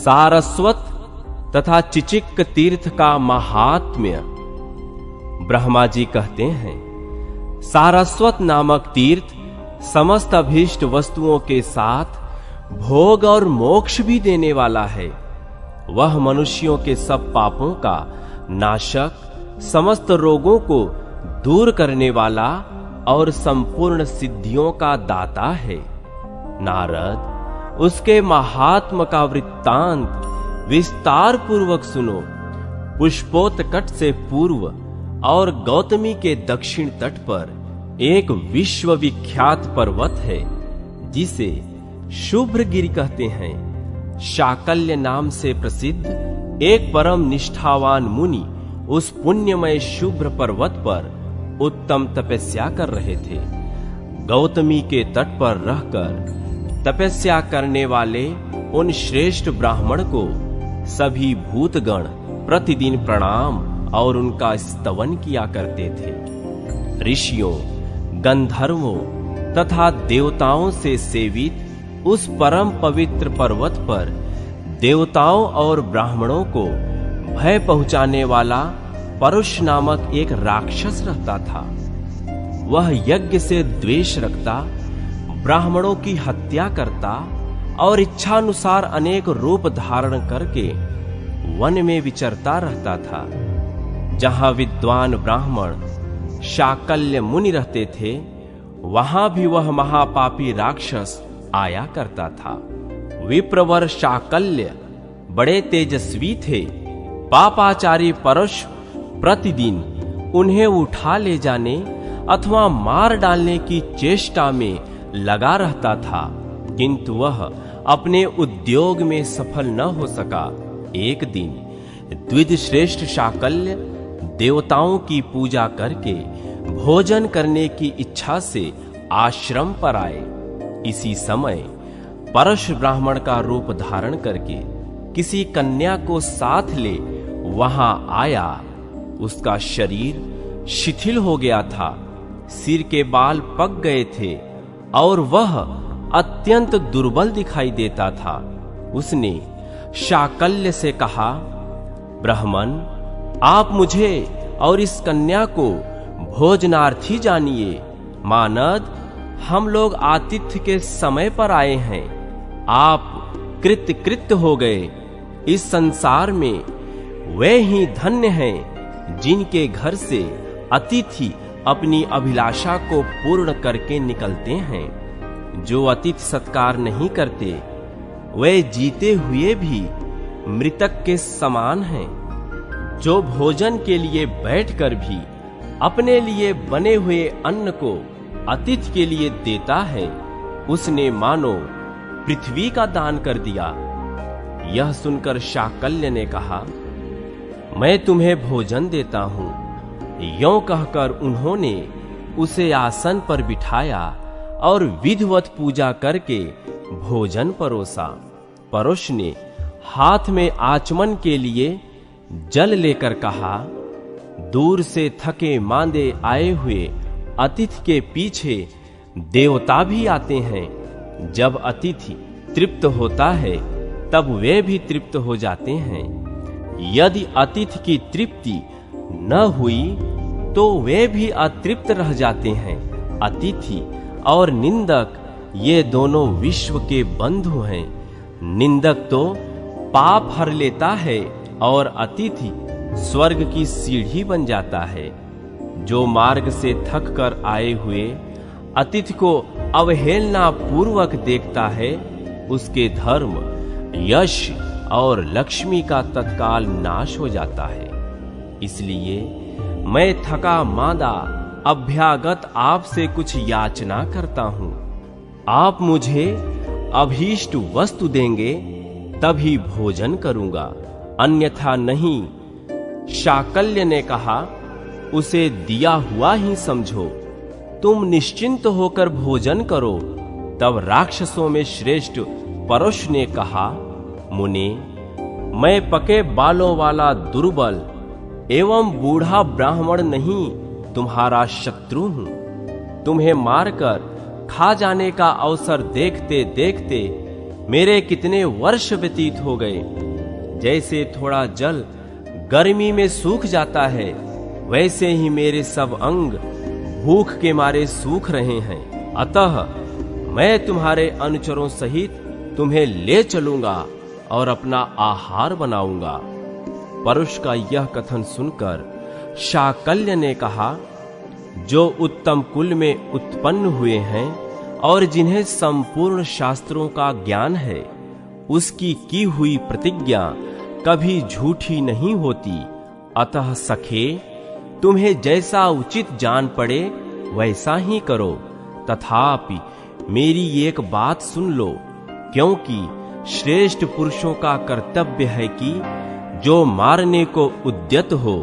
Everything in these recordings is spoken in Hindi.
सारस्वत तथा चिचिक तीर्थ का महात्म्य। ब्रह्मा जी कहते हैं, सारस्वत नामक तीर्थ समस्त अभीष्ट वस्तुओं के साथ भोग और मोक्ष भी देने वाला है। वह मनुष्यों के सब पापों का नाशक, समस्त रोगों को दूर करने वाला और संपूर्ण सिद्धियों का दाता है। नारद, उसके महात्म का वृत्तांत विस्तार पूर्वक सुनो। पुष्पोत्कट से पूर्व और गौतमी के दक्षिण तट पर एक विश्वविख्यात पर्वत है, जिसे शुभ्रगिरि कहते हैं। शाकल्य नाम से प्रसिद्ध एक परम निष्ठावान मुनि उस पुण्यमय शुभ्र पर्वत पर उत्तम तपस्या कर रहे थे। गौतमी के तट पर रहकर तपस्या करने वाले उन श्रेष्ठ ब्राह्मण को सभी भूतगण प्रतिदिन प्रणाम और उनका स्तवन किया करते थे। ऋषियों, गंधर्वों तथा देवताओं से सेवित उस परम पवित्र पर्वत पर देवताओं और ब्राह्मणों को भय पहुंचाने वाला परुष नामक एक राक्षस रहता था। वह यज्ञ से द्वेष रखता, ब्राह्मणों की हत्या करता और इच्छानुसार अनेक रूप धारण करके वन में विचरता रहता था। जहां विद्वान ब्राह्मण शाकल्य मुनि रहते थे, वहां भी वह महापापी राक्षस आया करता था। विप्रवर शाकल्य बड़े तेजस्वी थे। पापाचारी परुष प्रतिदिन उन्हें उठा ले जाने अथवा मार डालने की चेष्टा में लगा रहता था, किंतु वह अपने उद्योग में सफल न हो सका। एक दिन द्विज श्रेष्ठ शाकल्य देवताओं की पूजा करके भोजन करने की इच्छा से आश्रम पर आए। इसी समय परश ब्राह्मण का रूप धारण करके किसी कन्या को साथ ले वहां आया। उसका शरीर शिथिल हो गया था, सिर के बाल पक गए थे और वह अत्यंत दुर्बल दिखाई देता था। उसने शाकल्य से कहा, ब्राह्मण, आप मुझे और इस कन्या को भोजनार्थी जानिए। मानद, हम लोग आतिथ्य के समय पर आए हैं। आप कृत्य हो गए। इस संसार में वे ही धन्य हैं जिनके घर से अतिथि अपनी अभिलाषा को पूर्ण करके निकलते हैं। जो अतिथि सत्कार नहीं करते, वे जीते हुए भी मृतक के समान हैं। जो भोजन के लिए बैठकर भी अपने लिए बने हुए अन्न को अतिथि के लिए देता है, उसने मानो पृथ्वी का दान कर दिया। यह सुनकर शाकल्य ने कहा, मैं तुम्हें भोजन देता हूं। यों कहकर उन्होंने उसे आसन पर बिठाया और विधिवत पूजा करके भोजन परोसा। परोस ने हाथ में आचमन के लिए जल लेकर कहा, दूर से थके मांदे आए हुए अतिथि के पीछे देवता भी आते हैं। जब अतिथि तृप्त होता है, तब वे भी तृप्त हो जाते हैं। यदि अतिथि की तृप्ति न हुई तो वे भी अतृप्त रह जाते हैं। अतिथि और निंदक ये दोनों विश्व के बंधु हैं। निंदक तो पाप हर लेता है और अतिथि स्वर्ग की सीढ़ी बन जाता है। जो मार्ग से थक कर आए हुए अतिथि को अवहेलना पूर्वक देखता है, उसके धर्म, यश और लक्ष्मी का तत्काल नाश हो जाता है। इसलिए मैं थका मांदा अभ्यागत आपसे कुछ याचना करता हूं। आप मुझे अभीष्ट वस्तु देंगे तभी भोजन करूंगा, अन्यथा नहीं। शाकल्य ने कहा, उसे दिया हुआ ही समझो। तुम निश्चिंत होकर भोजन करो। तब राक्षसों में श्रेष्ठ परुष ने कहा, मुने, मैं पके बालों वाला दुर्बल एवं बूढ़ा ब्राह्मण नहीं, तुम्हारा शत्रु हूं। तुम्हें मारकर खा जाने का अवसर देखते देखते मेरे कितने वर्ष व्यतीत हो गए। जैसे थोड़ा जल गर्मी में सूख जाता है, वैसे ही मेरे सब अंग भूख के मारे सूख रहे हैं। अतः मैं तुम्हारे अनुचरों सहित तुम्हें ले चलूंगा और अपना आहार बनाऊंगा। परुष का यह कथन सुनकर शाकल्य ने कहा, जो उत्तम कुल में उत्पन्न हुए हैं और जिन्हें संपूर्ण शास्त्रों का ज्ञान है, उसकी की हुई प्रतिज्ञा कभी झूठी नहीं होती। अतः सखे, तुम्हें जैसा उचित जान पड़े वैसा ही करो। तथापि मेरी एक बात सुन लो, क्योंकि श्रेष्ठ पुरुषों का कर्तव्य है कि जो मारने को उद्यत हो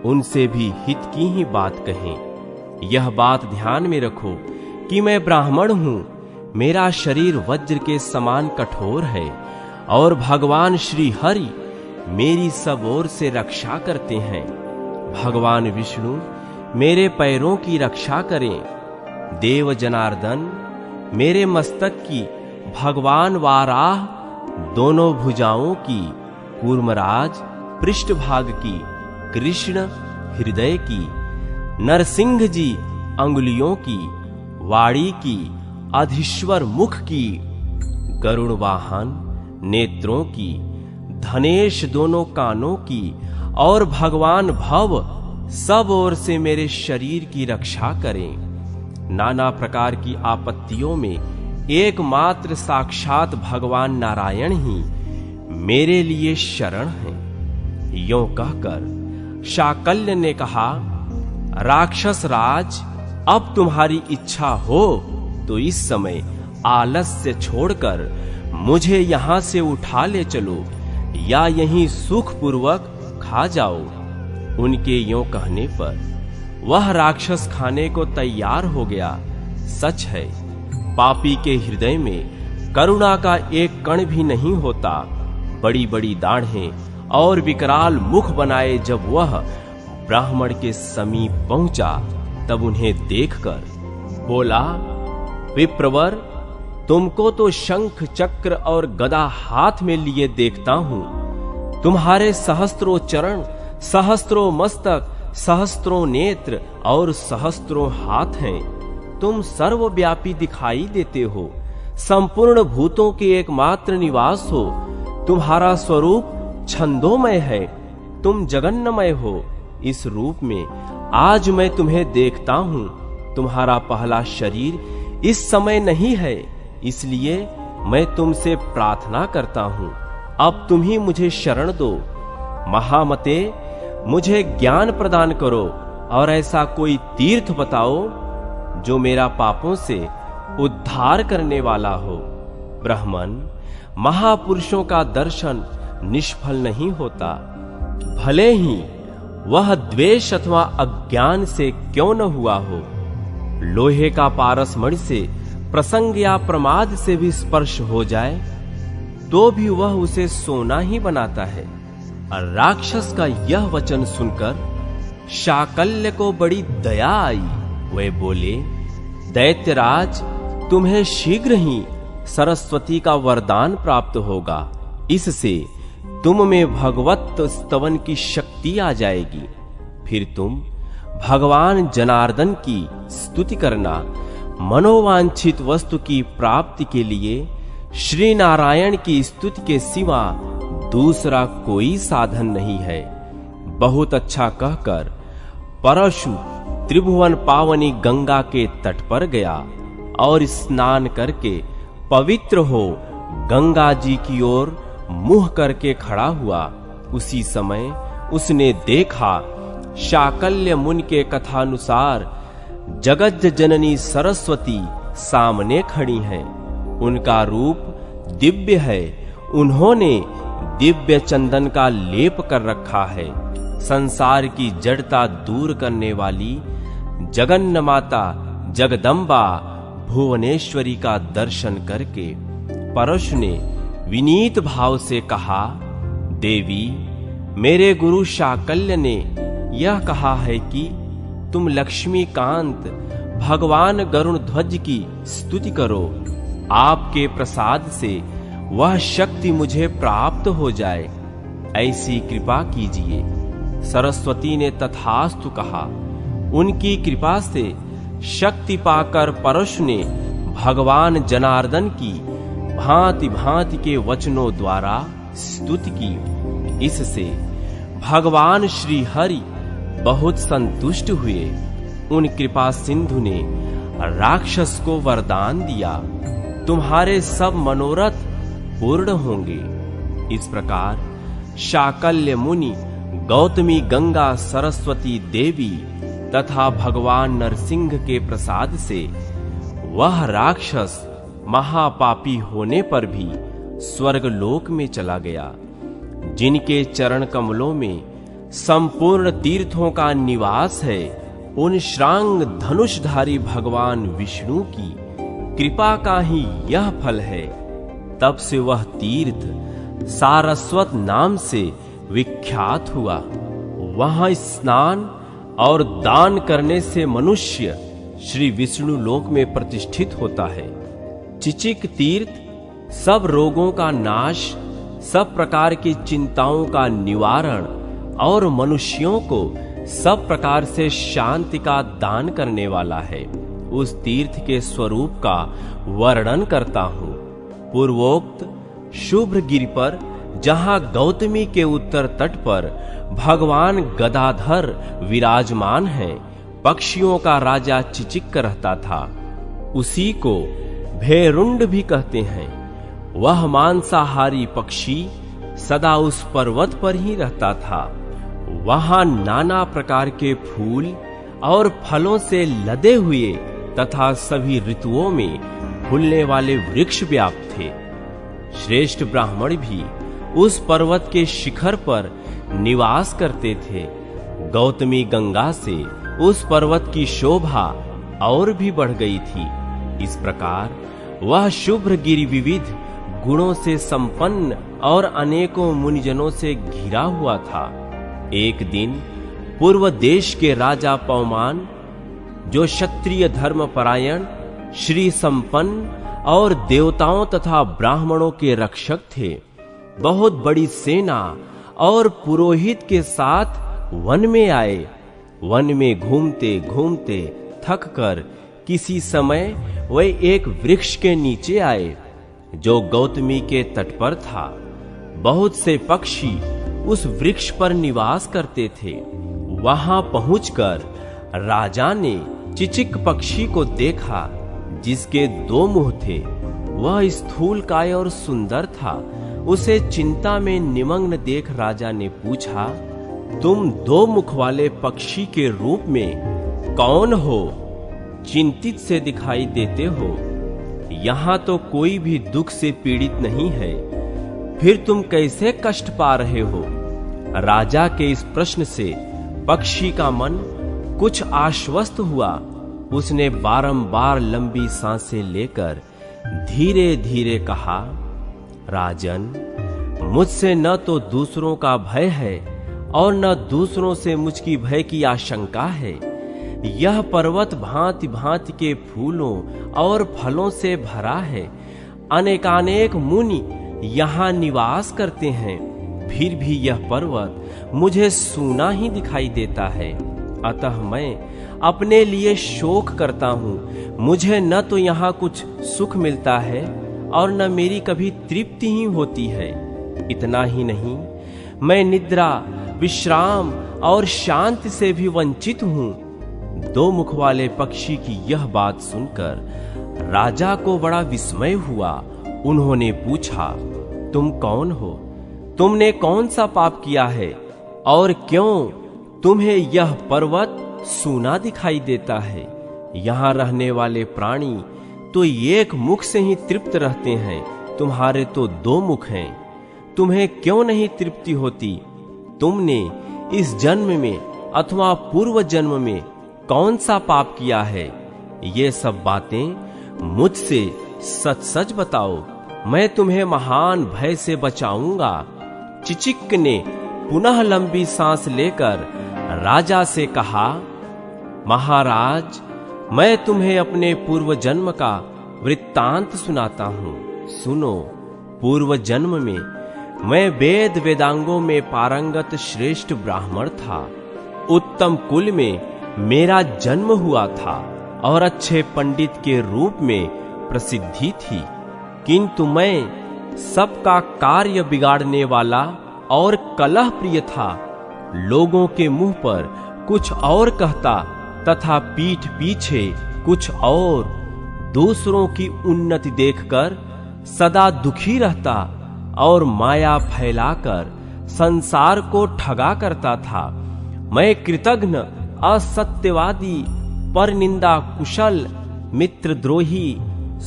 उनसे भी हित की ही बात कहें। यह बात ध्यान में रखो कि मैं ब्राह्मण हूं, मेरा शरीर वज्र के समान कठोर है और भगवान श्री हरि मेरी सब ओर से रक्षा करते हैं। भगवान विष्णु मेरे पैरों की रक्षा करें। देव जनार्दन मेरे मस्तक की, भगवान वाराह दोनों भुजाओं की, कूर्मराज पृष्ठभाग की, कृष्ण हृदय की, नरसिंह जी अंगुलियों की, वाणी की, अधीश्वर मुख की, गरुड़ वाहन नेत्रों की, धनेश दोनों कानों की और भगवान भव सब ओर से मेरे शरीर की रक्षा करें। नाना प्रकार की आपत्तियों में एकमात्र साक्षात भगवान नारायण ही मेरे लिए शरण हैं। यों कहकर शाकल्य ने कहा, राक्षस राज, अब तुम्हारी इच्छा हो तो इस समय आलस्य छोड़कर मुझे यहां से उठा ले चलो या यहीं सुखपूर्वक खा जाओ। उनके यों कहने पर वह राक्षस खाने को तैयार हो गया। सच है, पापी के हृदय में करुणा का एक कण भी नहीं होता। बड़ी बड़ी दाढ़ें और विकराल मुख बनाए जब वह ब्राह्मण के समीप पहुंचा, तब उन्हें देखकर बोला, विप्रवर, तुमको तो शंख चक्र और गदा हाथ में लिए देखता हूं। तुम्हारे सहस्त्रों चरण, सहस्त्रों मस्तक, सहस्त्रों नेत्र और सहस्त्रों हाथ हैं। तुम सर्वव्यापी दिखाई देते हो, संपूर्ण भूतों के एकमात्र निवास हो। तुम्हारा स्वरूप छंदोमय है, तुम जगन्नमय हो। इस रूप में आज मैं तुम्हें देखता हूं। तुम्हारा पहला शरीर इस समय नहीं है, इसलिए मैं तुमसे प्रार्थना करता हूं, अब तुम ही मुझे शरण दो। महामते, मुझे ज्ञान प्रदान करो और ऐसा कोई तीर्थ बताओ जो मेरा पापों से उद्धार करने वाला हो। ब्राह्मण, महापुरुषों का दर्शन निष्फल नहीं होता, भले ही वह द्वेष अथवा अज्ञान से क्यों न हुआ हो। लोहे का पारस मणि से प्रसंग या प्रमाद से भी स्पर्श हो जाए तो भी वह उसे सोना ही बनाता है। और राक्षस का यह वचन सुनकर शाकल्य को बड़ी दया आई। वे बोले, दैत्यराज, तुम्हें शीघ्र ही सरस्वती का वरदान प्राप्त होगा। इससे तुम में भगवत स्तवन की शक्ति आ जाएगी। फिर तुम भगवान जनार्दन की स्तुति करना। मनोवांछित वस्तु की प्राप्ति के लिए श्री नारायण की स्तुति के सिवा दूसरा कोई साधन नहीं है। बहुत अच्छा कहकर परशु त्रिभुवन पावनी गंगा के तट पर गया और स्नान करके पवित्र हो गंगा जी की ओर मुंह करके खड़ा हुआ। उसी समय उसने देखा शाकल्य मुनि के कथानुसार जगत जननी सरस्वती सामने खड़ी हैं। उनका रूप दिव्य है। उन्होंने दिव्य चंदन का लेप कर रखा है। संसार की जड़ता दूर करने वाली जगन्न माता जगदम्बा भुवनेश्वरी का दर्शन करके परशु ने विनीत भाव से कहा, देवी, मेरे गुरु शाकल्य ने यह कहा है कि तुम लक्ष्मीकांत भगवान गरुण ध्वज की स्तुति करो। आपके प्रसाद से वह शक्ति मुझे प्राप्त हो जाए, ऐसी कृपा कीजिए। सरस्वती ने तथास्तु कहा। उनकी कृपा से शक्ति पाकर परशु ने भगवान जनार्दन की भांति भांति के वचनों द्वारा स्तुति की। इससे भगवान श्री हरि बहुत संतुष्ट हुए। उन कृपा सिंधु ने राक्षस को वरदान दिया, तुम्हारे सब मनोरथ पूर्ण होंगे। इस प्रकार शाकल्य मुनि, गौतमी गंगा, सरस्वती देवी तथा भगवान नरसिंह के प्रसाद से वह राक्षस महापापी होने पर भी स्वर्गलोक में चला गया। जिनके चरण कमलों में संपूर्ण तीर्थों का निवास है, उन श्रांग धनुषधारी भगवान विष्णु की कृपा का ही यह फल है। तब से वह तीर्थ सारस्वत नाम से विख्यात हुआ। वहां स्नान और दान करने से मनुष्य श्री विष्णु लोक में प्रतिष्ठित होता है। चिचिक तीर्थ सब रोगों का नाश, सब प्रकार की चिंताओं का निवारण और मनुष्यों को सब प्रकार से शांति का दान करने वाला है। उस तीर्थ के स्वरूप का वर्णन करता हूँ। पूर्वोक्त शुभ्रगिरि पर, जहाँ गौतमी के उत्तर तट पर भगवान गदाधर विराजमान हैं, पक्षियों का राजा चिचिक रहता था। उसी को भेरुंड भी कहते हैं। वह मांसाहारी पक्षी सदा उस पर्वत पर ही रहता था। वहां नाना प्रकार के फूल और फलों से लदे हुए तथा सभी ऋतुओं में फूलने वाले वृक्ष व्याप्त थे। श्रेष्ठ ब्राह्मण भी उस पर्वत के शिखर पर निवास करते थे। गौतमी गंगा से उस पर्वत की शोभा और भी बढ़ गई थी। इस प्रकार वह शुभ्रगिरि विविध गुणों से संपन्न और अनेकों मुनिजनों से घिरा हुआ था। एक दिन पूर्व देश के राजा पवमान, जो क्षत्रिय धर्म परायण, श्री संपन्न और देवताओं तथा ब्राह्मणों के रक्षक थे, बहुत बड़ी सेना और पुरोहित के साथ वन में आए। वन में घूमते घूमते थक कर किसी समय वे एक वृक्ष के नीचे आए, जो गौतमी के तट पर था। बहुत से पक्षी उस वृक्ष पर निवास करते थे। वहां पहुंचकर राजा ने चिचिक पक्षी को देखा, जिसके 2 मुंह थे। वह स्थूलकाय और सुंदर था। उसे चिंता में निमग्न देख राजा ने पूछा, तुम 2 मुख वाले पक्षी के रूप में कौन हो? चिंतित से दिखाई देते हो। यहाँ तो कोई भी दुख से पीड़ित नहीं है, फिर तुम कैसे कष्ट पा रहे हो? राजा के इस प्रश्न से पक्षी का मन कुछ आश्वस्त हुआ। उसने बारंबार लंबी सांसें लेकर धीरे धीरे कहा, राजन, मुझसे न तो दूसरों का भय है और न दूसरों से मुझकी भय की आशंका है। यह पर्वत भांति भांति के फूलों और फलों से भरा है। अनेकानेक मुनि यहाँ निवास करते हैं, फिर भी यह पर्वत मुझे सूना ही दिखाई देता है। अतः मैं अपने लिए शोक करता हूँ। मुझे न तो यहाँ कुछ सुख मिलता है और न मेरी कभी तृप्ति ही होती है। इतना ही नहीं, मैं निद्रा, विश्राम और शांति से भी वंचित हूँ। 2 मुख वाले पक्षी की यह बात सुनकर राजा को बड़ा विस्मय हुआ। उन्होंने पूछा, तुम कौन हो? तुमने कौन सा पाप किया है और क्यों तुम्हें यह पर्वत सूना दिखाई देता है? यहाँ रहने वाले प्राणी तो एक मुख से ही तृप्त रहते हैं, तुम्हारे तो 2 मुख हैं। तुम्हें क्यों नहीं तृप्ति होती? तुमने इस जन्म में अथवा पूर्व जन्म में कौन सा पाप किया है? ये सब बातें मुझसे सच सच बताओ, मैं तुम्हें महान भय से बचाऊंगा। चिचिक ने पुनः लंबी सांस लेकर राजा से कहा, महाराज, मैं तुम्हें अपने पूर्व जन्म का वृत्तांत सुनाता हूँ, सुनो। पूर्व जन्म में मैं वेद वेदांगों में पारंगत श्रेष्ठ ब्राह्मण था। उत्तम कुल में मेरा जन्म हुआ था और अच्छे पंडित के रूप में प्रसिद्धि थी, किंतु मैं सबका कार्य बिगाड़ने वाला और कलह प्रिय था। लोगों के मुंह पर कुछ और कहता तथा पीठ पीछे कुछ और। दूसरों की उन्नति देखकर सदा दुखी रहता और माया फैलाकर संसार को ठगा करता था। मैं कृतघ्न, असत्यवादी, परनिंदा कुशल, मित्रद्रोही,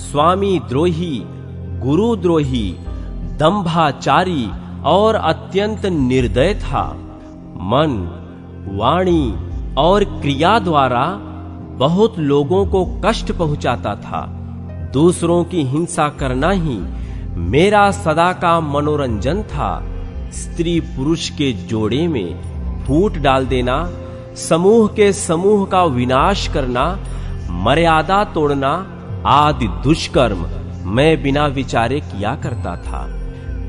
स्वामी द्रोही, गुरुद्रोही, दंभाचारी और अत्यंत निर्दय था। मन, वाणी और क्रिया द्वारा बहुत लोगों को कष्ट पहुंचाता था। दूसरों की हिंसा करना ही मेरा सदा का मनोरंजन था। स्त्री पुरुष के जोड़े में फूट डाल देना, समूह के समूह का विनाश करना, मर्यादा तोड़ना आदि दुष्कर्म मैं बिना विचारे किया करता था।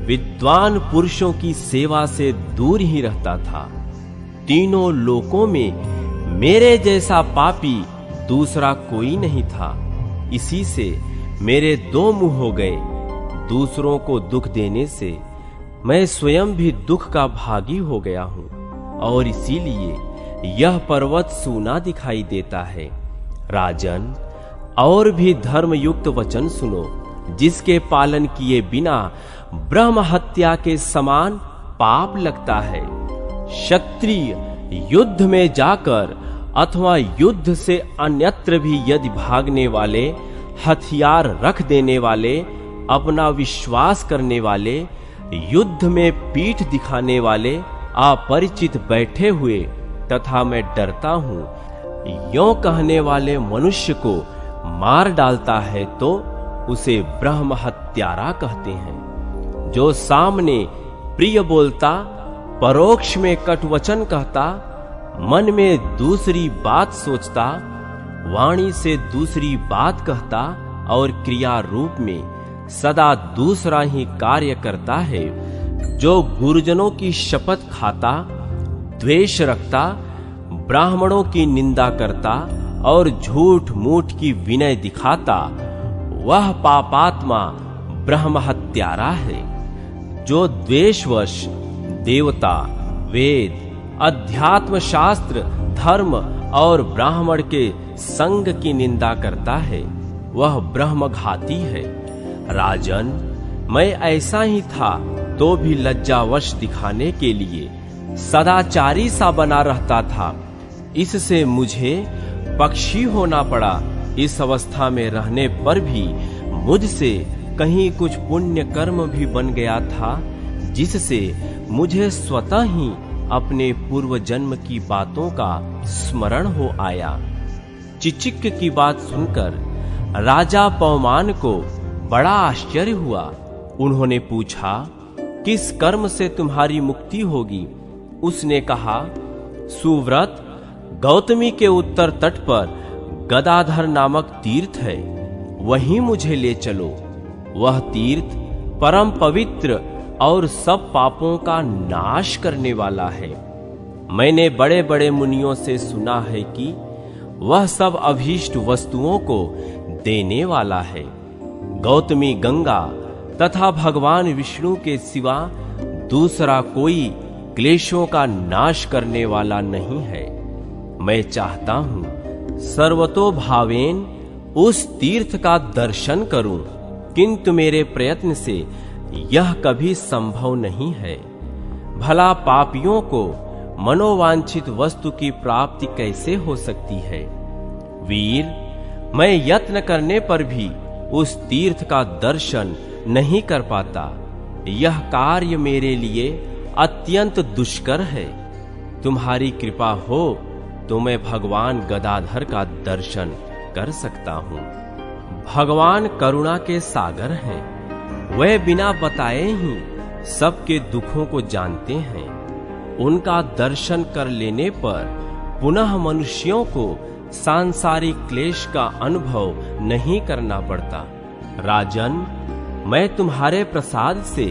विद्वान पुरुषों की सेवा से दूर ही रहता था। तीनों लोकों में मेरे जैसा पापी दूसरा कोई नहीं था। इसी से मेरे दो मुंह हो गए। दूसरों को दुख देने से मैं स्वयं भी दुख का भागी हो गया हूं और इसीलिए यह पर्वत सूना दिखाई देता है। राजन, और भी धर्मयुक्त वचन सुनो, जिसके पालन किए बिना ब्रह्म हत्या के समान पाप लगता है। क्षत्रिय युद्ध में जाकर अथवा युद्ध से अन्यत्र भी यदि भागने वाले, हथियार रख देने वाले, अपना विश्वास करने वाले, युद्ध में पीठ दिखाने वाले अपरिचित बैठे हुए तथा मैं डरता हूं, यों कहने वाले मनुष्य को मार डालता है तो उसे ब्रह्म हत्यारा कहते हैं। जो सामने प्रिय बोलता, परोक्ष में कटुवचन कहता, मन में दूसरी बात सोचता, वाणी से दूसरी बात कहता और क्रिया रूप में सदा दूसरा ही कार्य करता है, जो गुरुजनों की शपथ खाता, द्वेष रखता, ब्राह्मणों की निंदा करता और झूठ मूठ की विनय दिखाता, वह पापात्मा ब्रह्म हत्यारा है। जो द्वेषवश देवता, वेद, अध्यात्म शास्त्र, धर्म और ब्राह्मण के संग की निंदा करता है, वह ब्रह्मघाती है। राजन, मैं ऐसा ही था तो भी लज्जावश दिखाने के लिए सदाचारी सा बना रहता था। इससे मुझे पक्षी होना पड़ा। इस अवस्था में रहने पर भी मुझसे कहीं कुछ पुण्य कर्म भी बन गया था, जिससे मुझे स्वतः ही अपने पूर्व जन्म की बातों का स्मरण हो आया। चिचिक की बात सुनकर राजा पवमान को बड़ा आश्चर्य हुआ। उन्होंने पूछा, किस कर्म से तुम्हारी मुक्ति होगी? उसने कहा, सुव्रत, गौतमी के उत्तर तट पर गदाधर नामक तीर्थ है, वहीं मुझे ले चलो। वह तीर्थ परम पवित्र और सब पापों का नाश करने वाला है। मैंने बड़े बड़े मुनियों से सुना है कि वह सब अभीष्ट वस्तुओं को देने वाला है। गौतमी गंगा तथा भगवान विष्णु के सिवा दूसरा कोई क्लेशों का नाश करने वाला नहीं है। मैं चाहता हूं सर्वतो भावेन उस तीर्थ का दर्शन करूं, किंतु मेरे प्रयत्न से यह कभी संभव नहीं है। भला पापियों को मनोवांछित वस्तु की प्राप्ति कैसे हो सकती है? वीर, मैं यत्न करने पर भी उस तीर्थ का दर्शन नहीं कर पाता। यह कार्य मेरे लिए अत्यंत दुष्कर है। तुम्हारी कृपा हो तो मैं भगवान गदाधर का दर्शन कर सकता हूँ। भगवान करुणा के सागर हैं। वह बिना बताए ही सबके दुखों को जानते हैं। उनका दर्शन कर लेने पर पुनः मनुष्यों को सांसारिक क्लेश का अनुभव नहीं करना पड़ता। राजन, मैं तुम्हारे प्रसाद से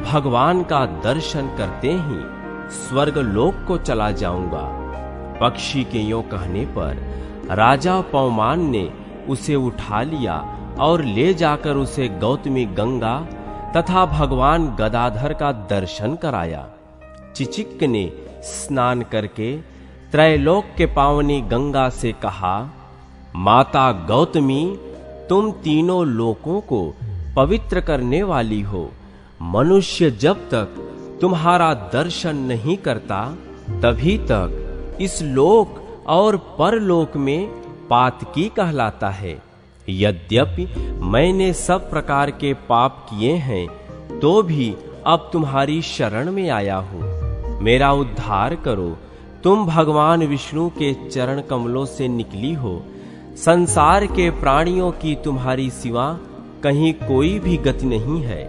भगवान का दर्शन करते ही स्वर्ग लोक को चला जाऊंगा। पक्षी के यों कहने पर राजा पवमान ने उसे उठा लिया और ले जाकर उसे गौतमी गंगा तथा भगवान गदाधर का दर्शन कराया। चिचिक ने स्नान करके त्रैलोक के पावनी गंगा से कहा, माता गौतमी, तुम तीनों लोकों को पवित्र करने वाली हो। मनुष्य जब तक तुम्हारा दर्शन नहीं करता तभी तक इस लोक और परलोक में पातकी कहलाता है। यद्यपि मैंने सब प्रकार के पाप किए हैं तो भी अब तुम्हारी शरण में आया हूँ। मेरा उद्धार करो। तुम भगवान विष्णु के चरण कमलों से निकली हो। संसार के प्राणियों की तुम्हारी सिवा कहीं कोई भी गति नहीं है।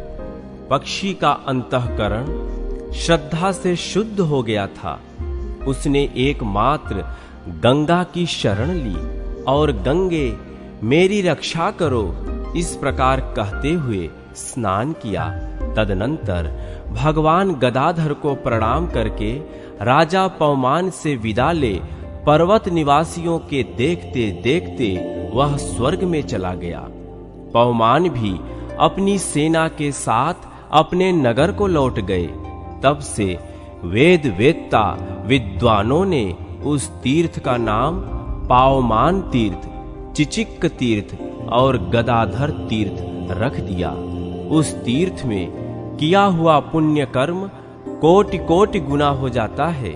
पक्षी का अंतःकरण श्रद्धा से शुद्ध हो गया था। उसने एकमात्र गंगा की शरण ली और गंगे मेरी रक्षा करो इस प्रकार कहते हुए स्नान किया। तदनंतर भगवान गदाधर को प्रणाम करके राजा पवमान से विदा ले पर्वत निवासियों के देखते देखते वह स्वर्ग में चला गया। पवमान भी अपनी सेना के साथ अपने नगर को लौट गए। तब से वेद वेत्ता विद्वानों ने उस तीर्थ का नाम पावमान तीर्थ, चिचिक तीर्थ और गदाधर तीर्थ रख दिया। उस तीर्थ में किया हुआ पुण्य कर्म कोटि कोटि गुना हो जाता है।